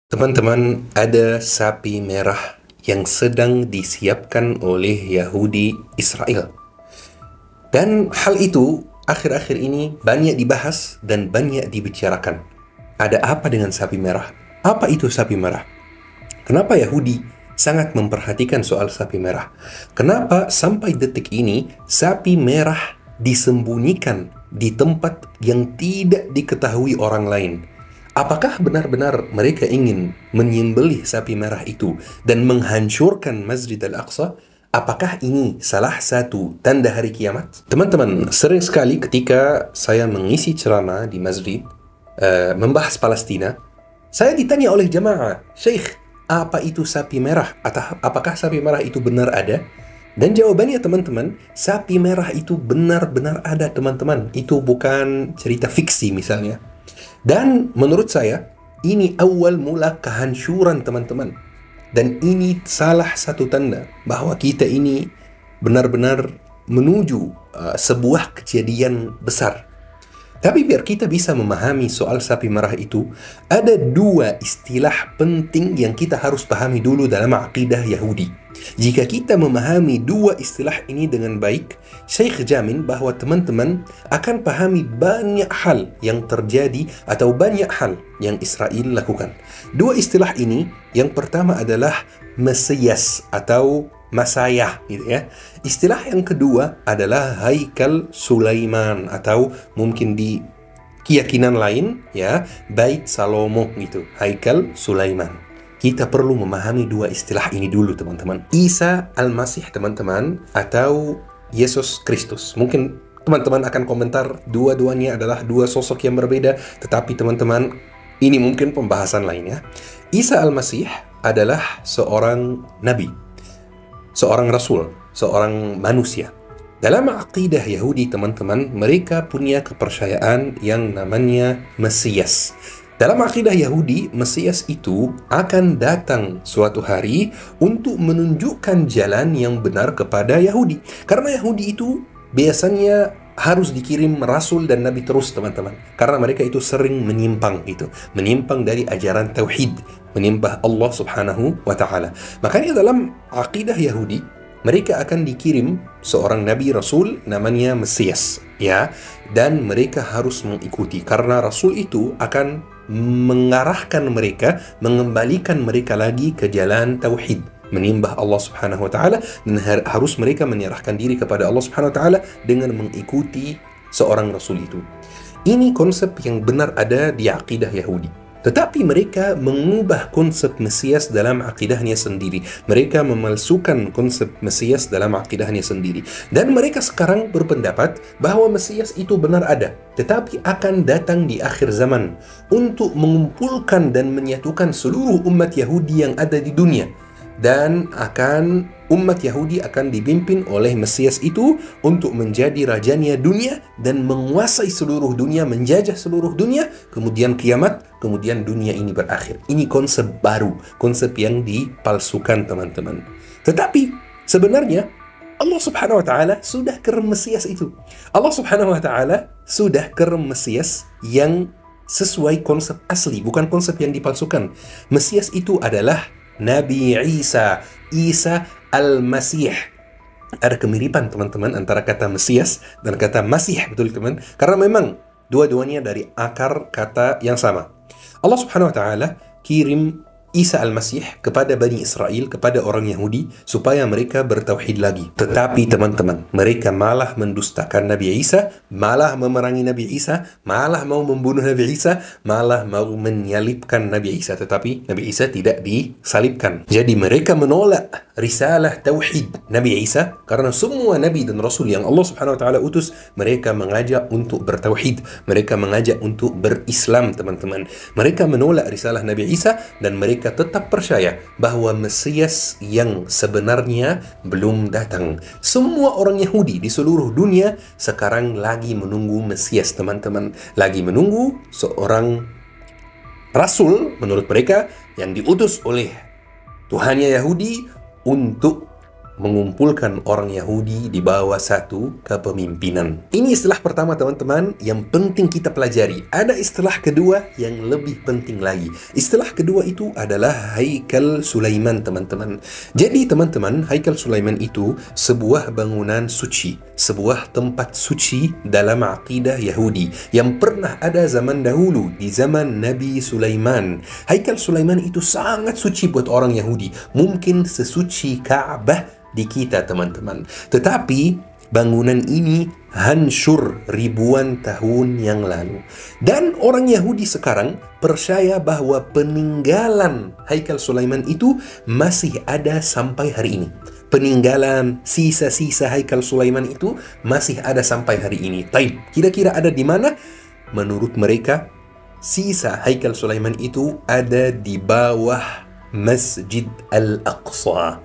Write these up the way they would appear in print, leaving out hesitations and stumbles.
Teman-teman, ada sapi merah yang sedang disiapkan oleh Yahudi Israel. Dan hal itu akhir-akhir ini banyak dibahas dan banyak dibicarakan. Ada apa dengan sapi merah? Apa itu sapi merah? Kenapa Yahudi sangat memperhatikan soal sapi merah? Kenapa sampai detik ini sapi merah disembunyikan di tempat yang tidak diketahui orang lain? Apakah benar-benar mereka ingin menyembelih sapi merah itu dan menghancurkan Masjid Al-Aqsa? Apakah ini salah satu tanda hari kiamat? Teman-teman, sering sekali ketika saya mengisi ceramah di masjid membahas Palestina, saya ditanya oleh jamaah, "Syekh, apa itu sapi merah? Atau apakah sapi merah itu benar ada?" Dan jawabannya teman-teman, sapi merah itu benar-benar ada teman-teman. Itu bukan cerita fiksi misalnya. Dan menurut saya, ini awal mula kehancuran teman-teman. Dan ini salah satu tanda bahwa kita ini benar-benar menuju sebuah kejadian besar. Tapi biar kita bisa memahami soal sapi merah itu, ada dua istilah penting yang kita harus pahami dulu dalam akidah Yahudi. Jika kita memahami dua istilah ini dengan baik, Syekh jamin bahwa teman-teman akan pahami banyak hal yang terjadi atau banyak hal yang Israel lakukan. Dua istilah ini, yang pertama adalah Mesias atau Masayah gitu ya. Istilah yang kedua adalah Haikal Sulaiman atau mungkin di keyakinan lain ya, Bait Salomo gitu, Haikal Sulaiman. Kita perlu memahami dua istilah ini dulu teman-teman. Isa Al-Masih teman-teman atau Yesus Kristus. Mungkin teman-teman akan komentar dua-duanya adalah dua sosok yang berbeda, tetapi teman-teman ini mungkin pembahasan lainnya. Isa Al-Masih adalah seorang nabi, seorang rasul, seorang manusia. Dalam akidah Yahudi teman-teman, mereka punya kepercayaan yang namanya Mesias. Dalam akidah Yahudi, Mesias itu akan datang suatu hari untuk menunjukkan jalan yang benar kepada Yahudi. Karena Yahudi itu biasanya harus dikirim rasul dan nabi terus teman-teman. Karena mereka itu sering menyimpang itu, menyimpang dari ajaran tauhid, menyembah Allah Subhanahu wa taala. Makanya dalam akidah Yahudi, mereka akan dikirim seorang nabi rasul namanya Mesias, ya. Dan mereka harus mengikuti karena rasul itu akan mengarahkan mereka, mengembalikan mereka lagi ke jalan tauhid, menyembah Allah Subhanahu wa taala, dan harus mereka menyerahkan diri kepada Allah Subhanahu wa taala dengan mengikuti seorang rasul itu. Ini konsep yang benar ada di akidah Yahudi. Tetapi mereka mengubah konsep Mesias dalam akidahnya sendiri. Mereka memalsukan konsep Mesias dalam akidahnya sendiri. Dan mereka sekarang berpendapat bahwa Mesias itu benar ada, tetapi akan datang di akhir zaman untuk mengumpulkan dan menyatukan seluruh umat Yahudi yang ada di dunia. Dan umat Yahudi akan dipimpin oleh Mesias itu untuk menjadi rajanya dunia dan menguasai seluruh dunia, menjajah seluruh dunia, kemudian kiamat, kemudian dunia ini berakhir. Ini konsep baru, konsep yang dipalsukan teman-teman. Tetapi sebenarnya Allah Subhanahu wa taala sudah kirim Mesias itu. Allah Subhanahu wa taala sudah kirim Mesias yang sesuai konsep asli, bukan konsep yang dipalsukan. Mesias itu adalah Nabi Isa, Isa Al-Masih. Ada kemiripan teman-teman antara kata Mesias dan kata Masih, betul teman? Karena memang dua-duanya dari akar kata yang sama. Allah Subhanahu wa taala kirim Isa Al-Masih kepada Bani Israel, kepada orang Yahudi, supaya mereka bertauhid lagi. Tetapi teman-teman, mereka malah mendustakan Nabi Isa, malah memerangi Nabi Isa, malah mau membunuh Nabi Isa, malah mau menyalibkan Nabi Isa. Tetapi Nabi Isa tidak disalibkan. Jadi mereka menolak risalah tauhid Nabi Isa, karena semua Nabi dan Rasul yang Allah Subhanahu wa taala utus, mereka mengajak untuk bertauhid, mereka mengajak untuk berislam teman-teman. Mereka menolak risalah Nabi Isa dan mereka tetap percaya bahwa Mesias yang sebenarnya belum datang. Semua orang Yahudi di seluruh dunia sekarang lagi menunggu Mesias teman-teman, lagi menunggu seorang rasul menurut mereka yang diutus oleh Tuhannya Yahudi untuk mengumpulkan orang Yahudi di bawah satu kepemimpinan. Ini istilah pertama teman-teman yang penting kita pelajari. Ada istilah kedua yang lebih penting lagi. Istilah kedua itu adalah Haikal Sulaiman teman-teman. Jadi teman-teman, Haikal Sulaiman itu sebuah bangunan suci, sebuah tempat suci dalam akidah Yahudi yang pernah ada zaman dahulu di zaman Nabi Sulaiman. Haikal Sulaiman itu sangat suci buat orang Yahudi. Mungkin sesuci Ka'bah di kita teman-teman. Tetapi bangunan ini hancur ribuan tahun yang lalu. Dan orang Yahudi sekarang percaya bahwa peninggalan Haikal Sulaiman itu masih ada sampai hari ini. Peninggalan sisa-sisa Haikal Sulaiman itu masih ada sampai hari ini. Taib, kira-kira ada di mana? Menurut mereka, sisa Haikal Sulaiman itu ada di bawah Masjid Al-Aqsa.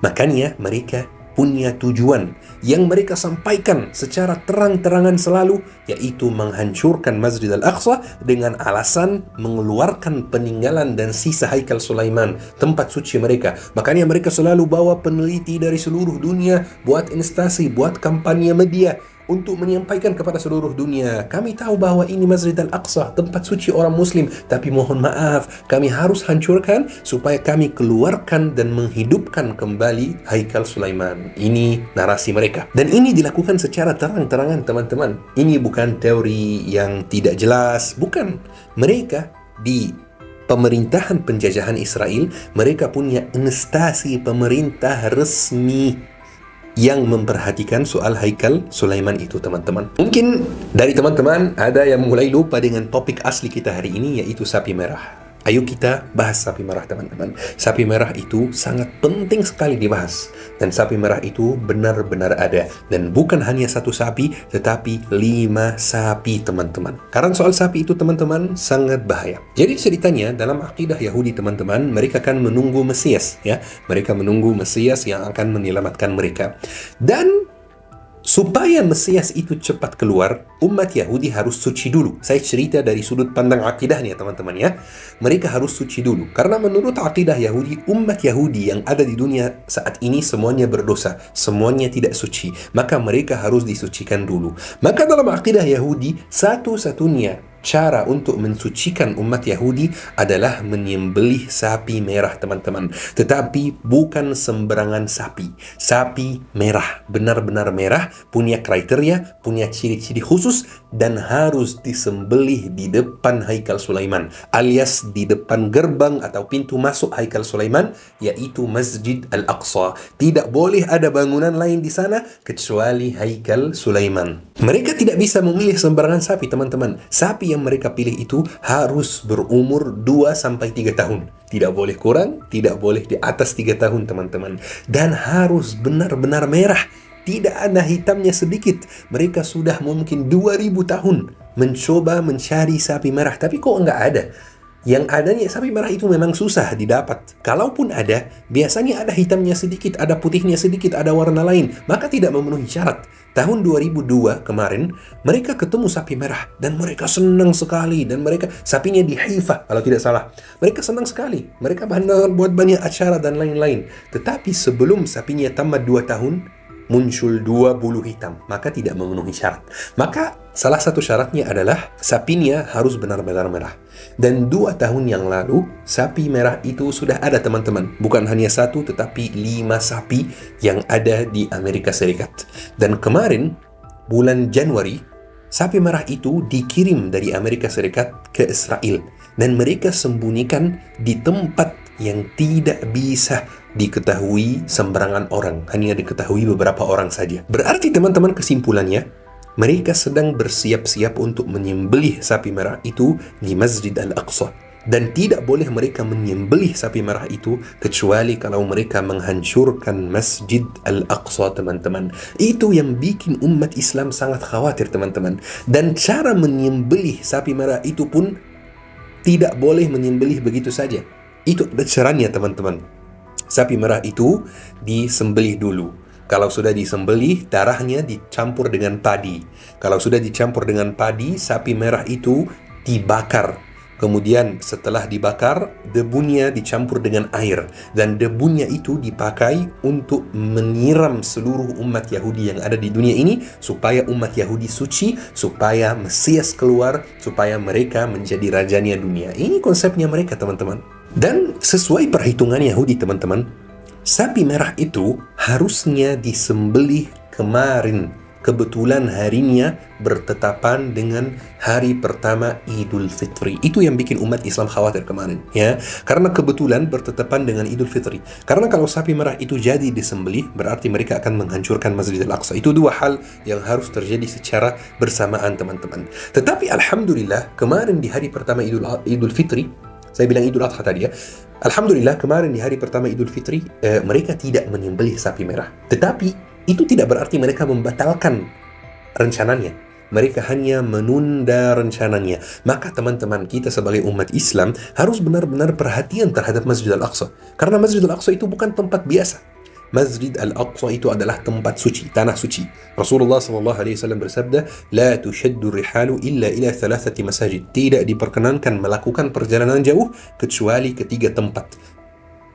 Makanya mereka punya tujuan yang mereka sampaikan secara terang-terangan selalu, yaitu menghancurkan Masjid Al-Aqsa dengan alasan mengeluarkan peninggalan dan sisa Haikal Sulaiman, tempat suci mereka. Makanya mereka selalu bawa peneliti dari seluruh dunia, buat instansi, buat kampanye media untuk menyampaikan kepada seluruh dunia, kami tahu bahwa ini Masjid Al-Aqsa, tempat suci orang Muslim, tapi mohon maaf, kami harus hancurkan supaya kami keluarkan dan menghidupkan kembali Haikal Sulaiman. Ini narasi mereka. Dan ini dilakukan secara terang-terangan teman-teman. Ini bukan teori yang tidak jelas, bukan. Mereka di pemerintahan penjajahan Israel, mereka punya instansi pemerintah resmi yang memperhatikan soal Haikal Sulaiman itu teman-teman. Mungkin dari teman-teman ada yang mulai lupa dengan topik asli kita hari ini, yaitu sapi merah. Ayo kita bahas sapi merah teman-teman. Sapi merah itu sangat penting sekali dibahas. Dan sapi merah itu benar-benar ada. Dan bukan hanya satu sapi, tetapi 5 sapi teman-teman. Karena soal sapi itu teman-teman sangat bahaya. Jadi ceritanya dalam akidah Yahudi teman-teman, mereka akan menunggu Mesias, ya. Mereka menunggu Mesias yang akan menyelamatkan mereka. Dan supaya Mesias itu cepat keluar, umat Yahudi harus suci dulu. Saya cerita dari sudut pandang akidahnya teman-teman ya. Mereka harus suci dulu. Karena menurut akidah Yahudi, umat Yahudi yang ada di dunia saat ini semuanya berdosa. Semuanya tidak suci. Maka mereka harus disucikan dulu. Maka dalam akidah Yahudi, satu-satunya cara untuk mensucikan umat Yahudi adalah menyembelih sapi merah teman-teman. Tetapi bukan sembarangan sapi. Sapi merah, benar-benar merah, punya kriteria, punya ciri-ciri khusus, dan harus disembelih di depan Haikal Sulaiman, alias di depan gerbang atau pintu masuk Haikal Sulaiman, yaitu Masjid Al-Aqsa. Tidak boleh ada bangunan lain di sana kecuali Haikal Sulaiman. Mereka tidak bisa memilih sembarangan sapi teman-teman. Sapi yang mereka pilih itu harus berumur 2-3 tahun. Tidak boleh kurang, tidak boleh di atas 3 tahun teman-teman. Dan harus benar-benar merah. Tidak ada hitamnya sedikit. Mereka sudah mungkin 2000 tahun mencoba mencari sapi merah, tapi kok nggak ada. Yang adanya sapi merah itu memang susah didapat. Kalaupun ada, biasanya ada hitamnya sedikit, ada putihnya sedikit, ada warna lain. Maka tidak memenuhi syarat. Tahun 2002 kemarin, mereka ketemu sapi merah. Dan mereka senang sekali. Dan mereka, sapinya di Haifa, kalau tidak salah. Mereka senang sekali. Mereka buat banyak acara dan lain-lain. Tetapi sebelum sapinya tamat 2 tahun, muncul 2 bulu hitam, maka tidak memenuhi syarat. Maka salah satu syaratnya adalah sapinya harus benar-benar merah. Dan 2 tahun yang lalu, sapi merah itu sudah ada teman-teman. Bukan hanya 1, tetapi 5 sapi yang ada di Amerika Serikat. Dan kemarin, bulan Januari, sapi merah itu dikirim dari Amerika Serikat ke Israel. Dan mereka sembunyikan di tempat yang tidak bisa diketahui sembarangan orang, hanya diketahui beberapa orang saja. Berarti teman-teman kesimpulannya, mereka sedang bersiap-siap untuk menyembelih sapi merah itu di Masjid Al-Aqsa. Dan tidak boleh mereka menyembelih sapi merah itu kecuali kalau mereka menghancurkan Masjid Al-Aqsa teman-teman. Itu yang bikin umat Islam sangat khawatir teman-teman. Dan cara menyembelih sapi merah itu pun tidak boleh menyembelih begitu saja. Itu ada caranya teman-teman. Sapi merah itu disembelih dulu. Kalau sudah disembelih, darahnya dicampur dengan padi. Kalau sudah dicampur dengan padi, sapi merah itu dibakar. Kemudian setelah dibakar, debunya dicampur dengan air. Dan debunya itu dipakai untuk menyiram seluruh umat Yahudi yang ada di dunia ini, supaya umat Yahudi suci, supaya Mesias keluar, supaya mereka menjadi rajanya dunia. Ini konsepnya mereka, teman-teman. Dan sesuai perhitungan Yahudi, teman-teman, sapi merah itu harusnya disembelih kemarin. Kebetulan harinya bertetapan dengan hari pertama Idul Fitri. Itu yang bikin umat Islam khawatir kemarin, ya. Karena kebetulan bertetapan dengan Idul Fitri. Karena kalau sapi merah itu jadi disembelih, berarti mereka akan menghancurkan Masjid Al-Aqsa. Itu dua hal yang harus terjadi secara bersamaan, teman-teman. Tetapi alhamdulillah, kemarin di hari pertama Idul Fitri, saya bilang Idul Adha tadi, ya. Alhamdulillah, kemarin di hari pertama Idul Fitri, mereka tidak menyembelih sapi merah. Tetapi itu tidak berarti mereka membatalkan rencananya. Mereka hanya menunda rencananya. Maka teman-teman, kita sebagai umat Islam harus benar-benar perhatian terhadap Masjid Al-Aqsa. Karena Masjid Al-Aqsa itu bukan tempat biasa. Masjid Al-Aqsa itu adalah tempat suci, tanah suci. Rasulullah SAW bersabda, "La tushaddu rihalu illa ila thalathati masajid." Tidak diperkenankan melakukan perjalanan jauh kecuali ketiga tempat.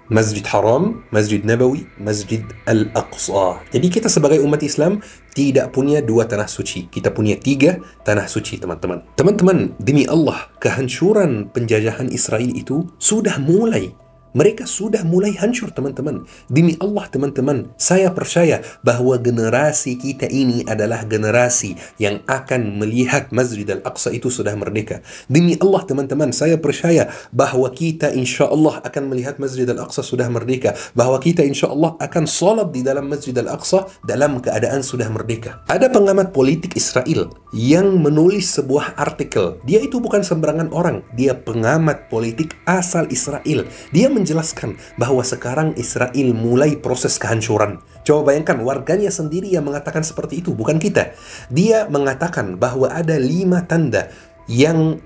Masjid Haram, Masjid Nabawi, Masjid Al-Aqsa. Jadi kita sebagai umat Islam tidak punya dua tanah suci. Kita punya tiga tanah suci, teman-teman. Teman-teman, demi Allah, kehancuran penjajahan Israel itu sudah mulai. Mereka sudah mulai hancur, teman-teman. Demi Allah, teman-teman, saya percaya bahwa generasi kita ini adalah generasi yang akan melihat Masjid Al-Aqsa itu sudah merdeka. Demi Allah, teman-teman, saya percaya bahwa kita insya Allah akan melihat Masjid Al-Aqsa sudah merdeka. Bahwa kita insya Allah akan salat di dalam Masjid Al-Aqsa dalam keadaan sudah merdeka. Ada pengamat politik Israel yang menulis sebuah artikel. Dia itu bukan sembarangan orang. Dia pengamat politik asal Israel. Dia menjelaskan bahwa sekarang Israel mulai proses kehancuran. Coba bayangkan, warganya sendiri yang mengatakan seperti itu, bukan kita. Dia mengatakan bahwa ada 5 tanda yang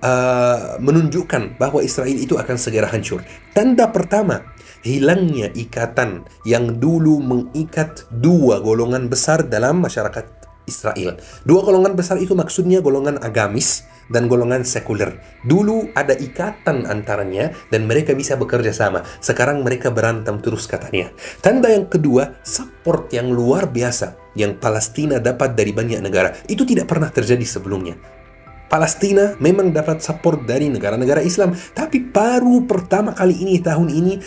menunjukkan bahwa Israel itu akan segera hancur. Tanda pertama, hilangnya ikatan yang dulu mengikat dua golongan besar dalam masyarakat Israel. Dua golongan besar itu maksudnya golongan agamis dan golongan sekuler. Dulu ada ikatan antaranya dan mereka bisa bekerja sama. Sekarang mereka berantem terus, katanya. Tanda yang kedua, support yang luar biasa yang Palestina dapat dari banyak negara. Itu tidak pernah terjadi sebelumnya. Palestina memang dapat support dari negara-negara Islam, tapi baru pertama kali ini, tahun ini,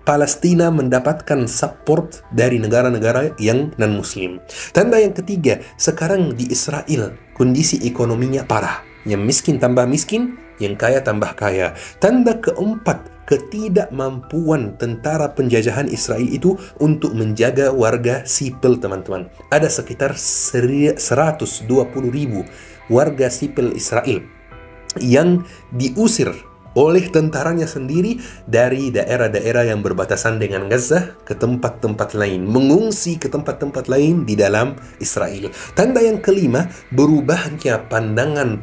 Palestina mendapatkan support dari negara-negara yang non-Muslim. Tanda yang ketiga, sekarang di Israel kondisi ekonominya parah. Yang miskin tambah miskin, yang kaya tambah kaya. Tanda keempat, ketidakmampuan tentara penjajahan Israel itu untuk menjaga warga sipil, teman-teman. Ada sekitar 120.000 warga sipil Israel yang diusir oleh tentaranya sendiri dari daerah-daerah yang berbatasan dengan Gaza ke tempat-tempat lain, mengungsi ke tempat-tempat lain di dalam Israel. Tanda yang kelima, berubahnya pandangan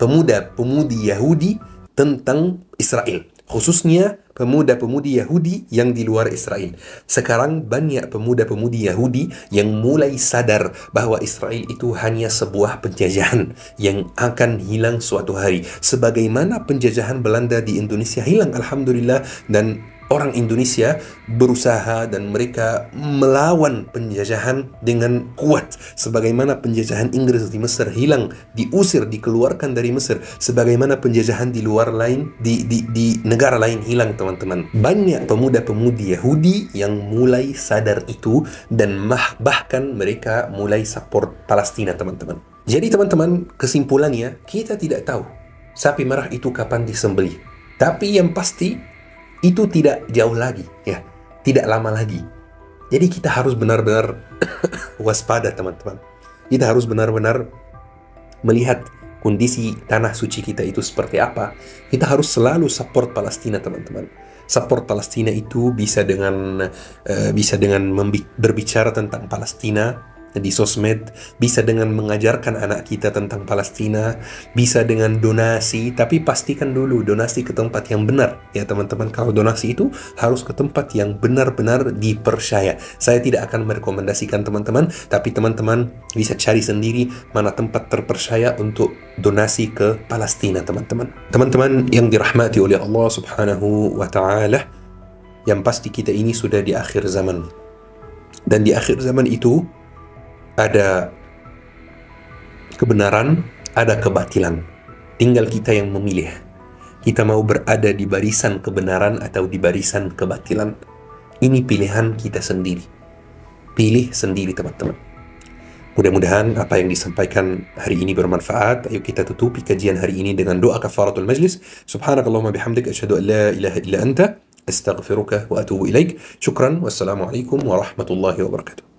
pemuda-pemudi Yahudi tentang Israel, khususnya pemuda-pemudi Yahudi yang di luar Israel. Sekarang banyak pemuda-pemudi Yahudi yang mulai sadar bahwa Israel itu hanya sebuah penjajahan yang akan hilang suatu hari. Sebagaimana penjajahan Belanda di Indonesia hilang, alhamdulillah, dan orang Indonesia berusaha dan mereka melawan penjajahan dengan kuat. Sebagaimana penjajahan Inggris di Mesir hilang, diusir, dikeluarkan dari Mesir. Sebagaimana penjajahan di luar lain, di negara lain hilang, teman-teman. Banyak pemuda-pemudi Yahudi yang mulai sadar itu dan bahkan mereka mulai support Palestina, teman-teman. Jadi teman-teman, kesimpulannya, kita tidak tahu sapi merah itu kapan disembelih. Tapi yang pasti itu tidak jauh lagi, ya, tidak lama lagi. Jadi kita harus benar-benar waspada, teman-teman. Kita harus benar-benar melihat kondisi tanah suci kita itu seperti apa. Kita harus selalu support Palestina, teman-teman. Support Palestina itu bisa dengan berbicara tentang Palestina di sosmed, bisa dengan mengajarkan anak kita tentang Palestina, bisa dengan donasi, tapi pastikan dulu donasi ke tempat yang benar. Ya teman-teman, kalau donasi itu harus ke tempat yang benar-benar dipercaya. Saya tidak akan merekomendasikan teman-teman, tapi teman-teman bisa cari sendiri mana tempat terpercaya untuk donasi ke Palestina, teman-teman. Teman-teman yang dirahmati oleh Allah Subhanahu wa Ta'ala, yang pasti kita ini sudah di akhir zaman. Dan di akhir zaman itu ada kebenaran, ada kebatilan. Tinggal kita yang memilih. Kita mau berada di barisan kebenaran atau di barisan kebatilan. Ini pilihan kita sendiri. Pilih sendiri, teman-teman. Mudah-mudahan apa yang disampaikan hari ini bermanfaat. Ayo kita tutupi kajian hari ini dengan doa kafaratul majlis. Subhanakallahumma bihamdik, asyhadu an la ilaha illa anta, astaghfiruka wa atubu ilaik. Syukran, wassalamualaikum warahmatullahi wabarakatuh.